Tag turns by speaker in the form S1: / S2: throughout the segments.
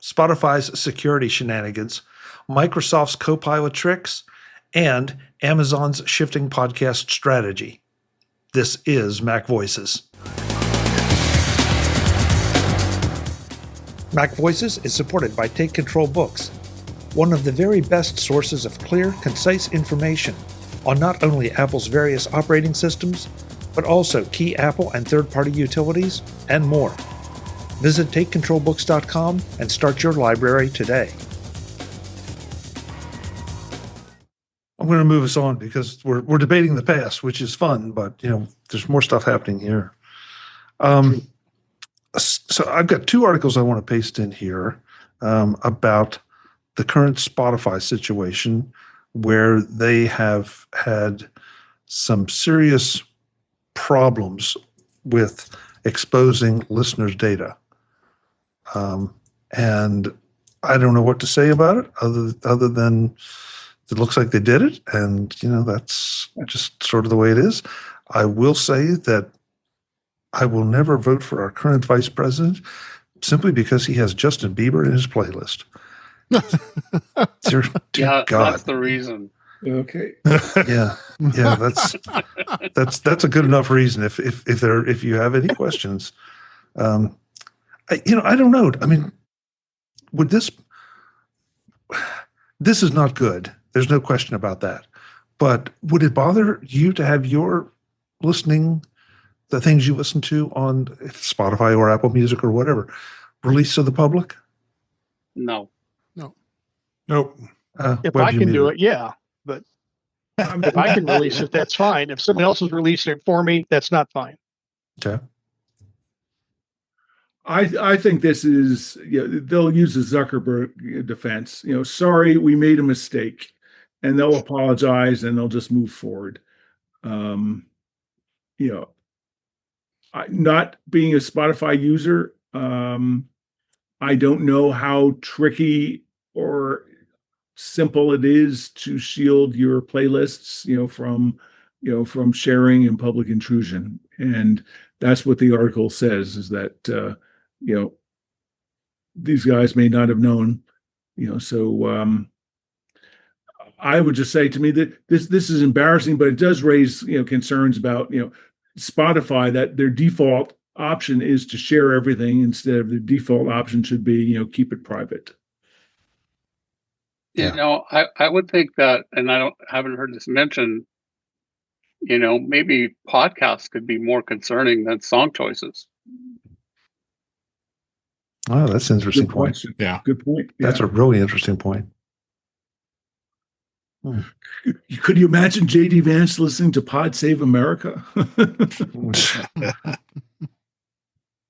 S1: Spotify's security shenanigans, Microsoft's Copilot tricks, and Amazon's shifting podcast strategy. This is MacVoices. MacVoices is supported by Take Control Books, one of the very best sources of clear, concise information on not only Apple's various operating systems, but also key Apple and third-party utilities and more. Visit TakeControlBooks.com and start your library today. I'm going to move us on because we're debating the past, which is fun, but there's more stuff happening here. So I've got two articles I want to paste in here about the current Spotify situation, where they have had some serious problems with exposing listeners' data. And I don't know what to say about it other than it looks like they did it. And, that's just sort of the way it is. I will say that I will never vote for our current vice president simply because he has Justin Bieber in his playlist. Dear God.
S2: That's the reason.
S3: Okay.
S1: Yeah. That's a good enough reason. If you have any questions, I don't know. I mean, would this is not good. There's no question about that. But would it bother you to have your listening, the things you listen to on Spotify or Apple Music or whatever, released to the public?
S2: No.
S3: Nope.
S4: If I can do it, yeah. But if I can release it, that's fine. If someone else is releasing it for me, that's not fine.
S1: Okay.
S3: I think this is, they'll use the Zuckerberg defense. Sorry, we made a mistake, and they'll apologize and they'll just move forward. Not being a Spotify user, I don't know how tricky or simple it is to shield your playlists, from sharing and public intrusion. And that's what the article says, is that, these guys may not have known, so I would just say, to me, that this is embarrassing, but it does raise, concerns about, Spotify, that their default option is to share everything instead of the default option should be, keep it private.
S2: I would think that, and haven't heard this mentioned, maybe podcasts could be more concerning than song choices.
S1: Oh, that's an interesting point.
S3: Yeah. Good point. Yeah.
S1: That's a really interesting point.
S3: Could you imagine J.D. Vance listening to Pod Save America?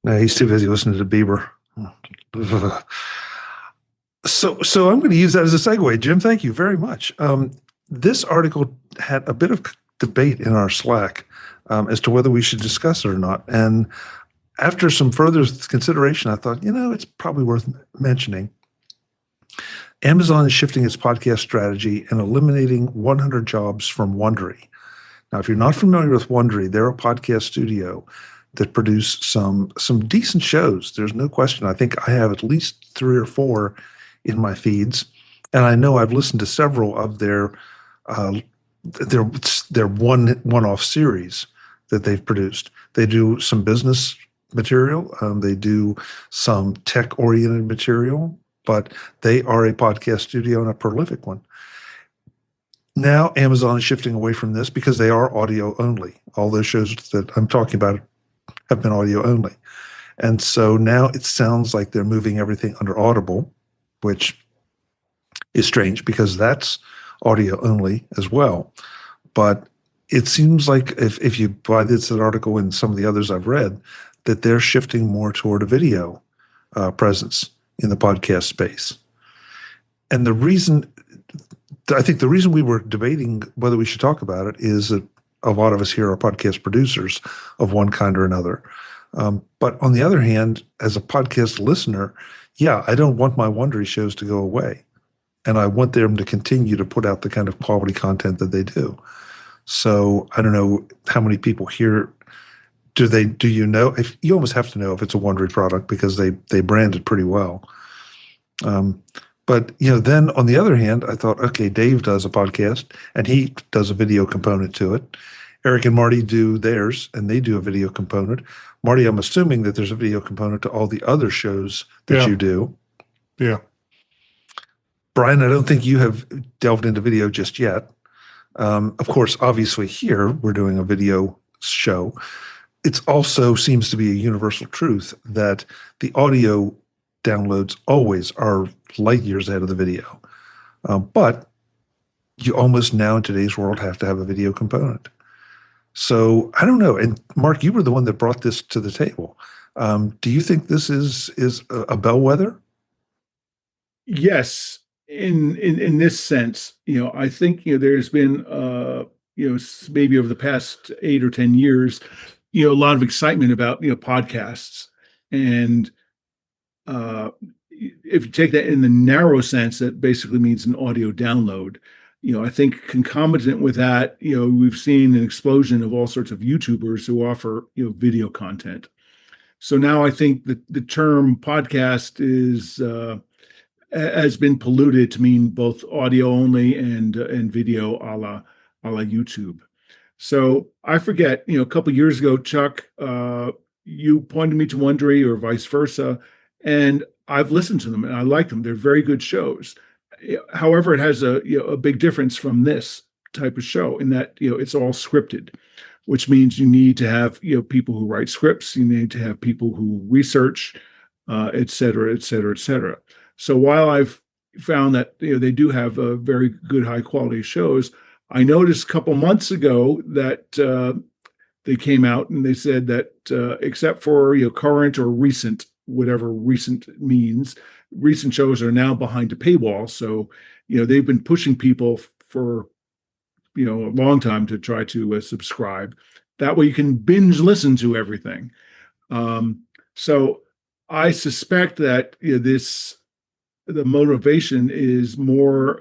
S1: No, he's too busy listening to Bieber. So I'm going to use that as a segue. Jim, thank you very much. This article had a bit of debate in our Slack as to whether we should discuss it or not. And after some further consideration, I thought, it's probably worth mentioning. Amazon is shifting its podcast strategy and eliminating 100 jobs from Wondery. Now, if you're not familiar with Wondery, they're a podcast studio that produce some decent shows. There's no question. I think I have at least 3 or 4 in my feeds, and I know I've listened to several of their one-off series that they've produced. They do some business material. They do some tech-oriented material, but they are a podcast studio and a prolific one. Now Amazon is shifting away from this because they are audio only. All those shows that I'm talking about have been audio only. And so now it sounds like they're moving everything under Audible, which is strange because that's audio only as well. But it seems like if you buy this article and some of the others I've read, that they're shifting more toward a video presence in the podcast space. And I think the reason we were debating whether we should talk about it is that a lot of us here are podcast producers of one kind or another. But on the other hand, as a podcast listener, I don't want my Wondery shows to go away. And I want them to continue to put out the kind of quality content that they do. So I don't know how many people here, do you know, if you almost have to know if it's a Wondery product because they brand it pretty well. But then on the other hand, I thought, okay, Dave does a podcast and he does a video component to it. Eric and Marty do theirs and they do a video component. Marty, I'm assuming that there's a video component to all the other shows that you do.
S5: Yeah.
S1: Brian, I don't think you have delved into video just yet. Of course, obviously here we're doing a video show. It also seems to be a universal truth that the audio downloads always are light years ahead of the video. But you almost now in today's world have to have a video component. So I don't know. And Mark, you were the one that brought this to the table. Do you think this is a bellwether?
S3: Yes. In this sense, I think, there's been, maybe over the past 8 or 10 years, a lot of excitement about, podcasts. And if you take that in the narrow sense, that basically means an audio download. I think concomitant with that, we've seen an explosion of all sorts of YouTubers who offer, video content. So now I think that the term podcast has been polluted to mean both audio only and video a la YouTube. So I forget, a couple of years ago, Chuck, you pointed me to Wondery or vice versa, and I've listened to them and I like them. They're very good shows. However, it has a big difference from this type of show in that it's all scripted, which means you need to have people who write scripts, you need to have people who research, et cetera, et cetera, et cetera. So while I've found that they do have very good high quality shows, I noticed a couple months ago that they came out and they said that except for current or recent, whatever recent means, recent shows are now behind a paywall. So they've been pushing people for a long time to try to subscribe. That way you can binge listen to everything. So I suspect that the motivation is more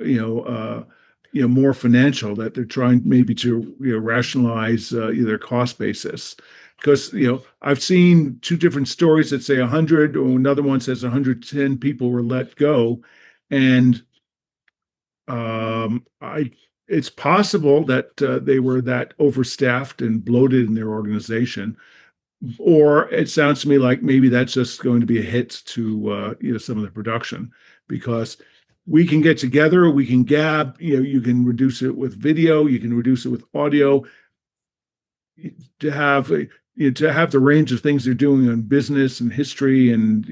S3: more financial, that they're trying maybe to rationalize their cost basis. Because I've seen two different stories that say 100, or another one says 110 people were let go, and it's possible that they were that overstaffed and bloated in their organization, or it sounds to me like maybe that's just going to be a hit to some of the production, because we can get together, we can gab, you can reduce it with video, you can reduce it with audio, to have the range of things they're doing on business and history and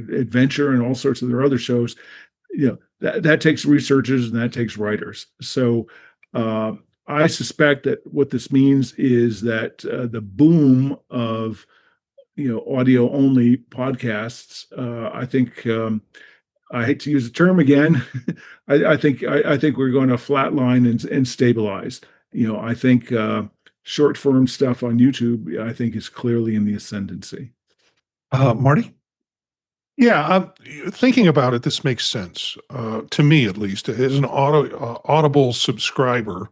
S3: adventure and all sorts of their other shows. That takes researchers and that takes writers. So I suspect that what this means is that the boom of audio only podcasts, I think, I hate to use the term again, I think we're going to flatline and stabilize. I think short form stuff on YouTube, I think, is clearly in the ascendancy.
S1: Marty?
S5: Yeah, thinking about it, this makes sense to me, at least, as an Audible subscriber.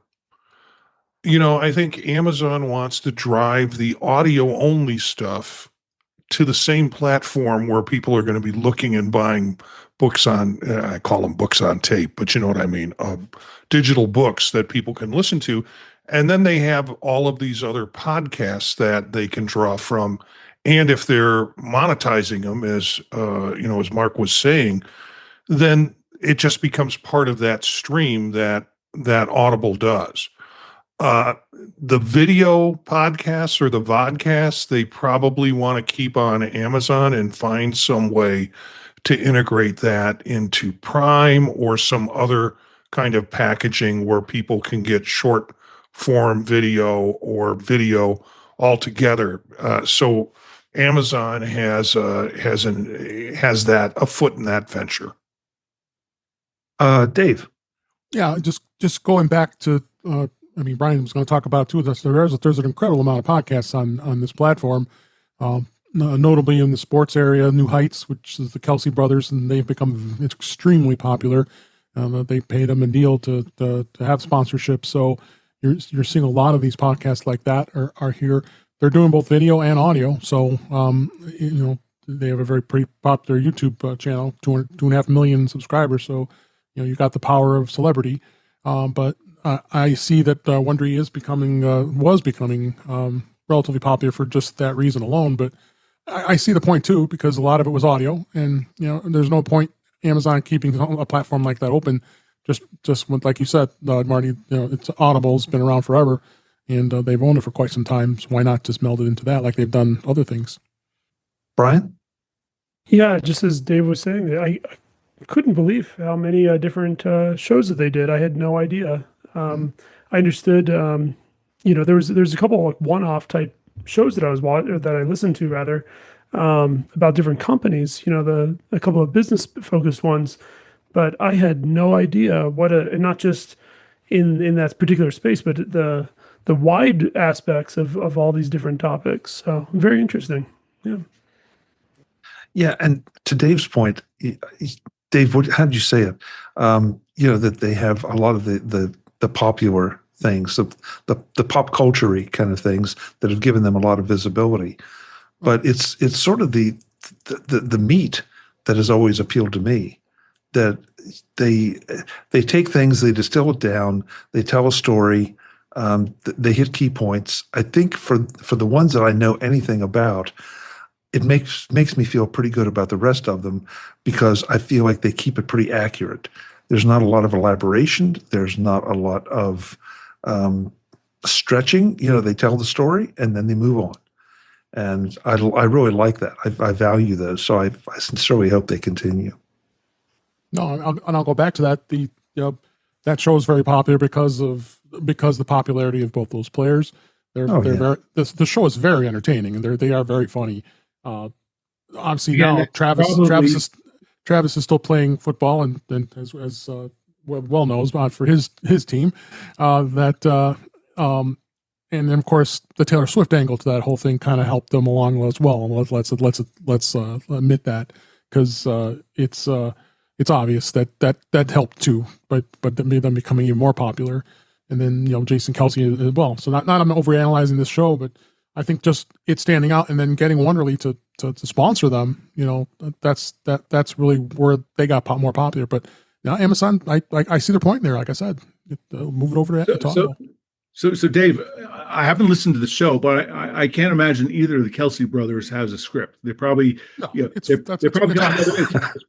S5: I think Amazon wants to drive the audio only stuff to the same platform where people are going to be looking and buying books on, I call them books on tape, but you know what I mean, digital books that people can listen to. And then they have all of these other podcasts that they can draw from. And if they're monetizing them, as Mark was saying, then it just becomes part of that stream that Audible does. The video podcasts or the vodcasts, they probably want to keep on Amazon and find some way to integrate that into Prime or some other kind of packaging where people can get short form video or video altogether. So Amazon has that a foot in that venture.
S1: Dave.
S6: Yeah, just going back to Brian was going to talk about too. There's an incredible amount of podcasts on this platform, notably in the sports area. New Heights, which is the Kelsey brothers, and they've become extremely popular. They paid them a deal to have sponsorship, so you're seeing a lot of these podcasts like that are here. They're doing both video and audio, so they have a very pretty popular YouTube channel, 2.5 million subscribers. So, you got the power of celebrity. But I see that Wondery was becoming relatively popular for just that reason alone. But I see the point too, because a lot of it was audio, and there's no point Amazon keeping a platform like that open. Just with, like you said, Marty, it's Audible's been around forever, and they've owned it for quite some time. So why not just meld it into that, like they've done other things?
S1: Brian?
S7: Yeah, just as Dave was saying, I couldn't believe how many different shows that they did. I had no idea. I understood. There's a couple like one-off type shows that I listened to rather about different companies. A couple of business-focused ones, but I had no idea and not just in that particular space, but the wide aspects of all these different topics. So very interesting. Yeah.
S1: Yeah, and to Dave's point, Dave, how did you say it? That they have a lot of the popular things, the pop culture-y kind of things that have given them a lot of visibility. But it's sort of the meat that has always appealed to me. That they take things, they distill it down, they tell a story, they hit key points. I think for the ones that I know anything about, it makes me feel pretty good about the rest of them, because I feel like they keep it pretty accurate. There's not a lot of elaboration. There's not a lot of stretching. They tell the story and then they move on. And I really like that. I value those. So I sincerely hope they continue.
S6: No, I'll go back to that. That show is very popular because the popularity of both those players. The show is very entertaining, and they are very funny. Obviously now Travis is still playing football, and as well knows for his team, and then of course the Taylor Swift angle to that whole thing kind of helped them along as well. And let's admit that, because it's obvious that helped too, but that made them becoming even more popular. And then Jason Kelce as well. So not I'm overanalyzing this show, but I think just it standing out and then getting Wondery to sponsor them, that's really where they got more popular. But now Amazon, I see their point there. Like I said, move it over to Audible.
S3: So Dave, I haven't listened to the show, but I can't imagine either of the Kelce brothers has a script. They're probably it's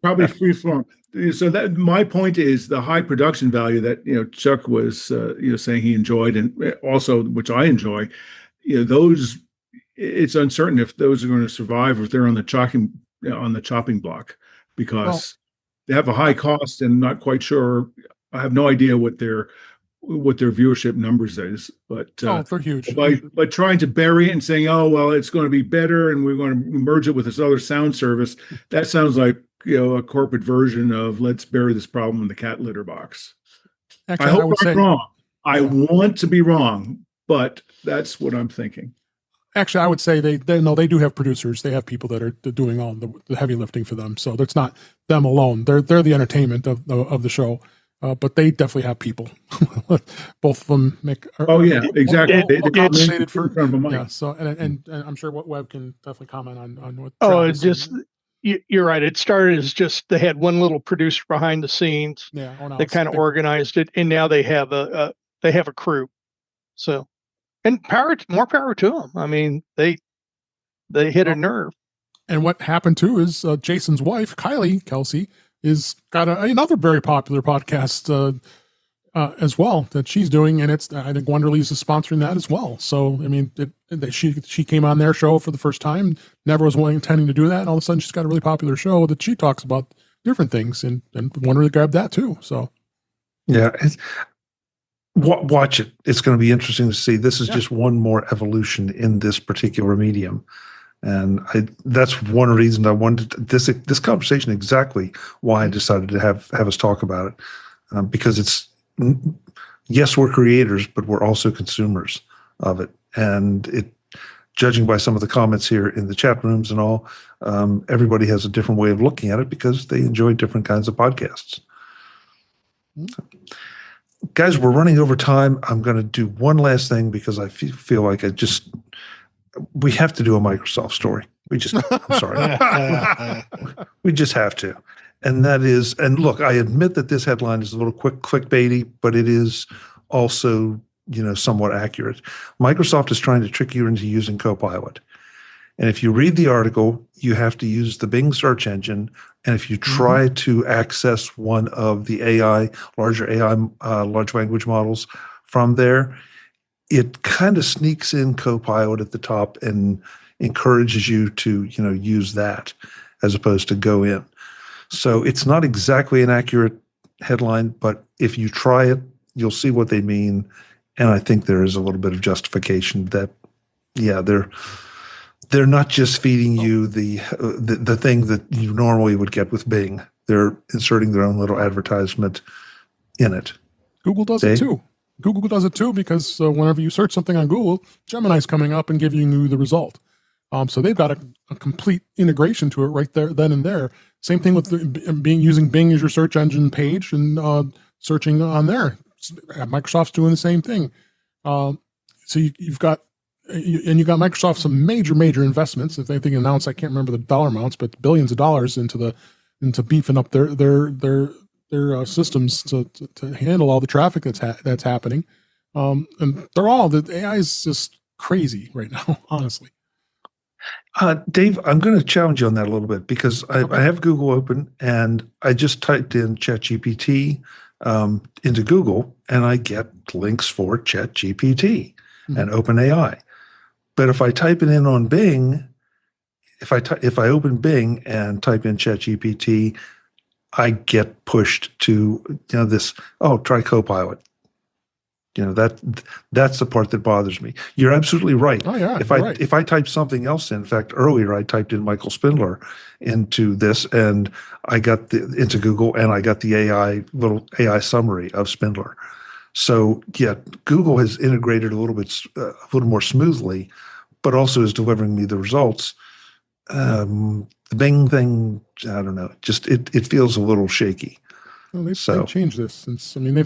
S3: probably free form. So that my point is the high production value that Chuck was saying he enjoyed, and also which I enjoy. Those, it's uncertain if those are going to survive or if they're on the chopping block, because they have a high cost and not quite sure. I have no idea what their viewership numbers is, but
S6: they're huge.
S3: By trying to bury it and saying, oh well, it's going to be better and we're going to merge it with this other sound service, that sounds like a corporate version of let's bury this problem in the cat litter box.
S6: Actually,
S3: I hope I'm wrong. I want to be wrong, but that's what I'm thinking.
S6: Actually, I would say they do have producers. They have people that are doing all the heavy lifting for them. So it's not them alone. They're the entertainment of the show. But they definitely have people. Both of them make.
S3: Exactly. They
S6: compensated for. Yeah. So and I'm sure what Webb can definitely comment on what.
S4: You're right. It started as just they had one little producer behind the scenes.
S6: Yeah.
S4: They kind of organized it, and now they have a crew. So, and more power to them. I mean, they hit a nerve.
S6: And what happened too is Jason's wife, Kylie Kelce, is got another very popular podcast as well that she's doing, and I think Wonderly's is sponsoring that as well. So I mean, she came on their show for the first time, never was intending to do that, and all of a sudden she's got a really popular show that she talks about different things, and Wondery grabbed that too. So
S1: yeah, watch it. It's going to be interesting to see. This is just one more evolution in this particular medium. And that's one reason I wanted this conversation, exactly why I decided to have us talk about it, because yes, we're creators, but we're also consumers of it. And judging by some of the comments here in the chat rooms and all, everybody has a different way of looking at it because they enjoy different kinds of podcasts. Guys, we're running over time. I'm going to do one last thing because I feel like we have to do a Microsoft story. I'm sorry. We just have to. And that is, and look, I admit that this headline is a little clickbaity, but it is also, somewhat accurate. Microsoft is trying to trick you into using Copilot. And if you read the article, you have to use the Bing search engine. And if you try to access one of the large language models from there, it kind of sneaks in Copilot at the top and encourages you to, use that as opposed to go in. So it's not exactly an accurate headline, but if you try it, you'll see what they mean. And I think there is a little bit of justification that, yeah, they're not just feeding you the thing that you normally would get with Bing. They're inserting their own little advertisement in it.
S6: Google does it too. Google does it too because whenever you search something on Google, Gemini's coming up and giving you the result. So they've got a complete integration to it right there, then and there. Same thing with using Bing as your search engine page and searching on there. Microsoft's doing the same thing. So you've got Microsoft some major investments. If anything announced, I can't remember the dollar amounts, but billions of dollars into beefing up their systems to handle all the traffic that's happening. And the AI is just crazy right now, honestly.
S1: Dave, I'm going to challenge you on that a little bit because I have Google open and I just typed in ChatGPT into Google and I get links for ChatGPT and OpenAI. But if I type it in on Bing, if I open Bing and type in ChatGPT, I get pushed to try Copilot. That's the part that bothers me. You're absolutely right.
S6: Oh yeah.
S1: If I type something else in fact, earlier I typed in Michael Spindler into this, and I got into Google, and I got the little AI summary of Spindler. So yeah, Google has integrated a little more smoothly, but also is delivering me the results. The Bing thing, I don't know. Just it feels a little shaky.
S6: Well, they've changed this since. I mean, they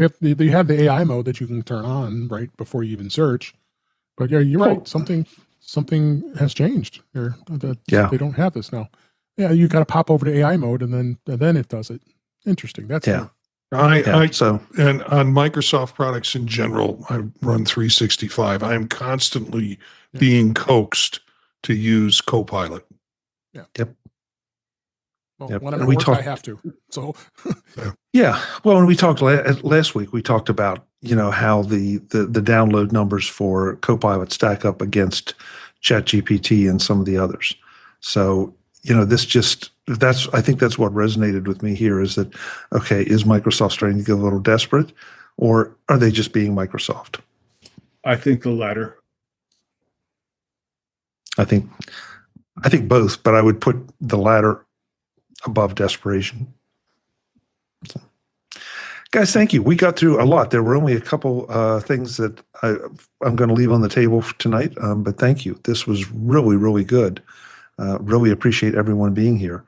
S6: have the AI mode that you can turn on right before you even search. But yeah, you're right. Something has changed here. They don't have this now. Yeah, you got to pop over to AI mode, and then it does it. Interesting. That's
S5: and on Microsoft products in general, I run 365. I am constantly being coaxed to use Copilot.
S6: Yeah.
S1: Yep.
S6: Well, when I'm at work, I have to. So,
S1: yeah. Well, when we talked last week, we talked about how the download numbers for Copilot stack up against ChatGPT and some of the others. So I think that's what resonated with me here is that okay, is Microsoft starting to get a little desperate, or are they just being Microsoft?
S3: I think the latter.
S1: I think both, but I would put the latter above desperation. So, guys, thank you. We got through a lot. There were only a couple things that I'm going to leave on the table for tonight, but thank you. This was really, really good. Really appreciate everyone being here.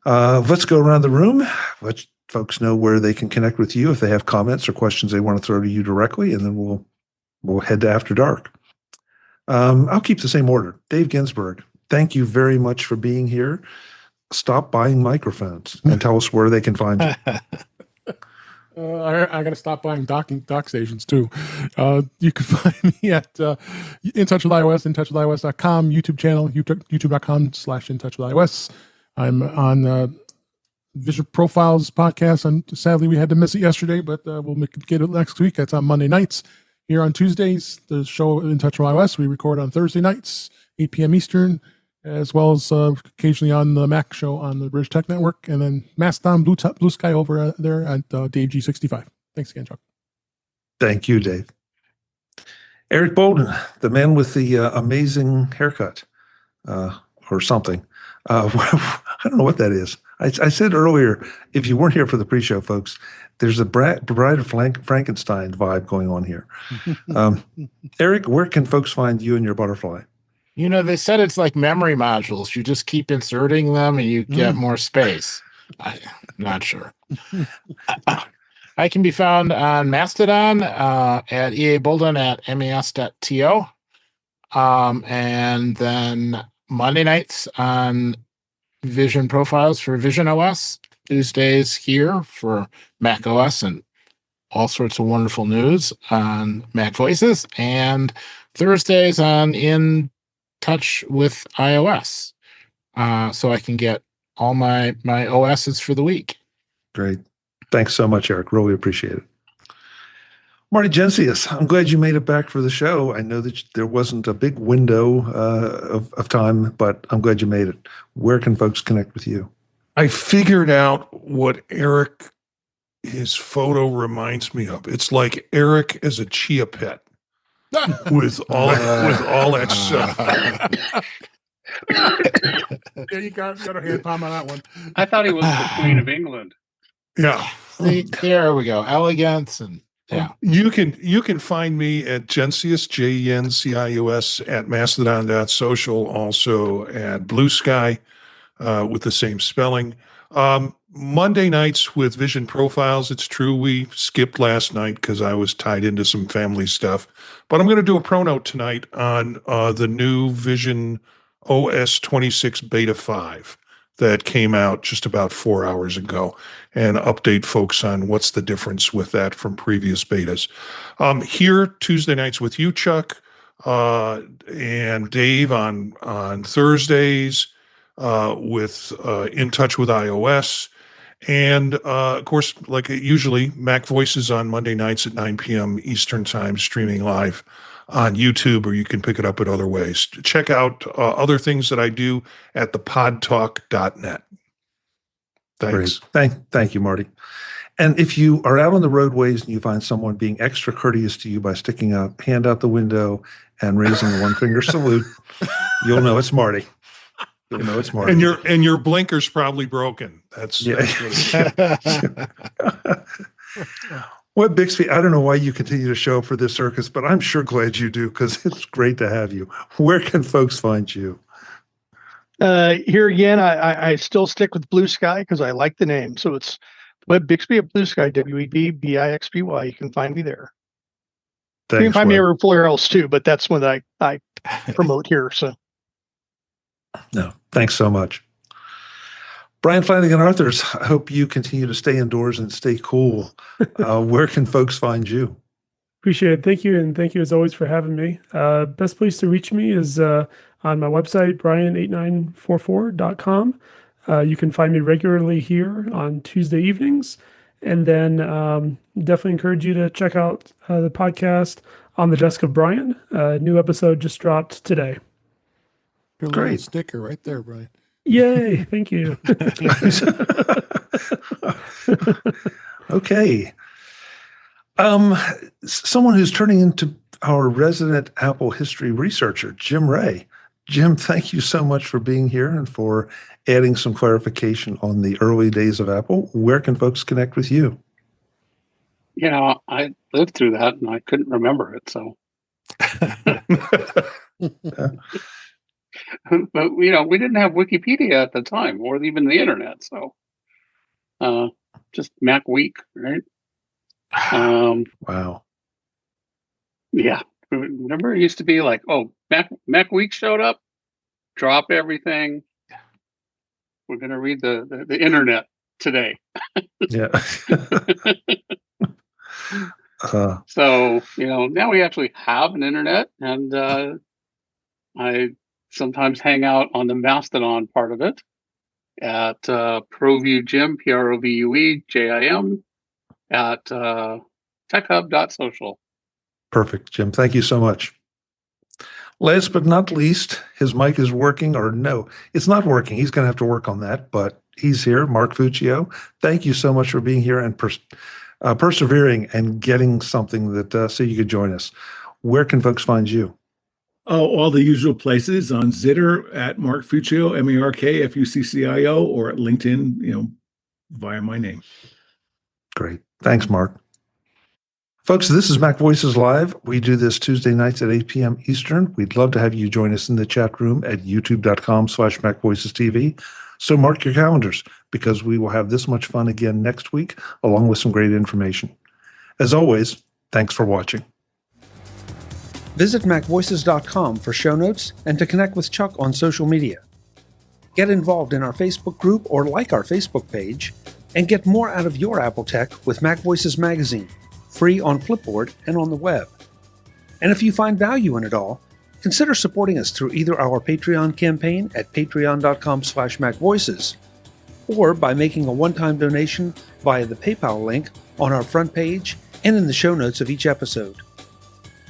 S1: Let's go around the room. Let folks know where they can connect with you if they have comments or questions they want to throw to you directly, and then we'll head to After Dark. I'll keep the same order. Dave Ginsburg, thank you very much for being here. Stop buying microphones and tell us where they can find you.
S6: I got to stop buying dock stations too. You can find me at In Touch with iOS, intouchwithios.com, YouTube channel, youtube.com/intouchwithios. I'm on Vision Profiles podcast, and sadly we had to miss it yesterday, but we'll get it next week. That's on Monday nights. Here on Tuesdays, the show In Touch with iOS, we record on Thursday nights, 8 p.m. Eastern, as well as occasionally on the Mac show on the British Tech Network, and then Mastodon, Blue Sky over there at Dave G65. Thanks again, Chuck.
S1: Thank you, Dave. Eric Bolden, the man with the amazing haircut, or something. I don't know what that is. I said earlier, if you weren't here for the pre-show, folks, there's a Bride of Frankenstein vibe going on here. Eric, where can folks find you and your butterfly?
S8: They said it's like memory modules. You just keep inserting them and you get more space. I'm not sure. I can be found on Mastodon at EA Bolden at mas.to. And then Monday nights on Vision Profiles for Vision OS, Tuesdays here for Mac OS and all sorts of wonderful news on MacVoices, and Thursdays on In Touch with iOS. So I can get all my OSs for the week.
S1: Great. Thanks so much, Eric. Really appreciate it. Marty Gensius, I'm glad you made it back for the show. I know that there wasn't a big window of time, but I'm glad you made it. Where can folks connect with you?
S5: I figured out what Eric, his photo reminds me of. It's like Eric as a chia pet with all that stuff.
S6: Yeah, you got a hand palm on that one.
S2: I thought he was the Queen of England.
S5: Yeah.
S8: See, there we go. Elegance and yeah.
S5: You can find me at Gensius, Jencius at mastodon.social, also at Blue Sky with the same spelling. Monday nights with Vision Profiles. It's true we skipped last night because I was tied into some family stuff, but I'm going to do a pro note tonight on the new Vision OS 26 Beta 5 that came out just about 4 hours ago, and update folks on what's the difference with that from previous betas. Here, Tuesday nights with you, Chuck, and Dave on Thursdays with In Touch with iOS. And, of course, like usually, MacVoices on Monday nights at 9 p.m. Eastern Time, streaming live on YouTube, or you can pick it up at other ways. Check out other things that I do at thepodtalk.net. Thanks.
S1: Great. Thank you, Marty. And if you are out on the roadways and you find someone being extra courteous to you by sticking a hand out the window and raising a one-finger salute, you'll know it's Marty. You'll know it's Marty.
S5: And your blinker's probably broken. That's what it is.
S1: Well, Bixby, I don't know why you continue to show up for this circus, but I'm sure glad you do because it's great to have you. Where can folks find you?
S4: Here again, I still stick with Blue Sky because I like the name. So it's Web Bixby at Blue Sky, WEBBIXBY. You can find me there.
S1: Thanks,
S4: you can find me
S1: Web.
S4: everywhere else too, but that's one that I promote here. So
S1: No, thanks so much. Brian Flanagan Arthurs, I hope you continue to stay indoors and stay cool. Where can folks find you?
S7: Appreciate it. Thank you. And thank you as always for having me. Best place to reach me is on my website, brian8944.com. You can find me regularly here on Tuesday evenings. And then definitely encourage you to check out the podcast On the Desk of Brian. New episode just dropped today.
S6: Your
S1: Great.
S6: little sticker right there, Brian.
S7: Yay. Thank you.
S1: Okay. Someone who's turning into our resident Apple history researcher, Jim Ray. Jim, thank you so much for being here and for adding some clarification on the early days of Apple. Where can folks connect with you?
S2: Yeah, I lived through that and I couldn't remember it. So, but we didn't have Wikipedia at the time or even the internet. So, just Mac Week, right?
S1: Wow.
S2: Yeah. Remember, it used to be like, oh, Mac Week showed up, drop everything. We're going to read the internet today.
S1: Yeah.
S2: So, now we actually have an internet, and I sometimes hang out on the Mastodon part of it at ProView Jim, ProVueJim, at techhub.social.
S1: Perfect, Jim. Thank you so much. Last but not least, his mic is working, or no, it's not working. He's going to have to work on that, but he's here. Mark Fuccio, thank you so much for being here and persevering and getting something that so you could join us. Where can folks find you?
S3: Oh, all the usual places on Zitter at Mark Fuccio, MarkFuccio, or at LinkedIn, via my name.
S1: Great. Thanks, Mark. Folks, this is MacVoices Live. We do this Tuesday nights at 8 p.m. Eastern. We'd love to have you join us in the chat room at youtube.com/MacVoicesTV. So mark your calendars because we will have this much fun again next week, along with some great information. As always, thanks for watching.
S9: Visit MacVoices.com for show notes and to connect with Chuck on social media. Get involved in our Facebook group or like our Facebook page, and get more out of your Apple tech with MacVoices Magazine, free on Flipboard and on the web. And if you find value in it all, consider supporting us through either our Patreon campaign at patreon.com/MacVoices or by making a one-time donation via the PayPal link on our front page and in the show notes of each episode.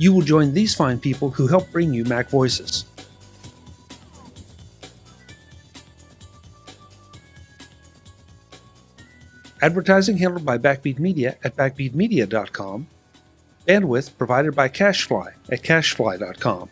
S9: You will join these fine people who help bring you Mac Voices. Advertising handled by Backbeat Media at backbeatmedia.com. Bandwidth provided by CacheFly at cachefly.com.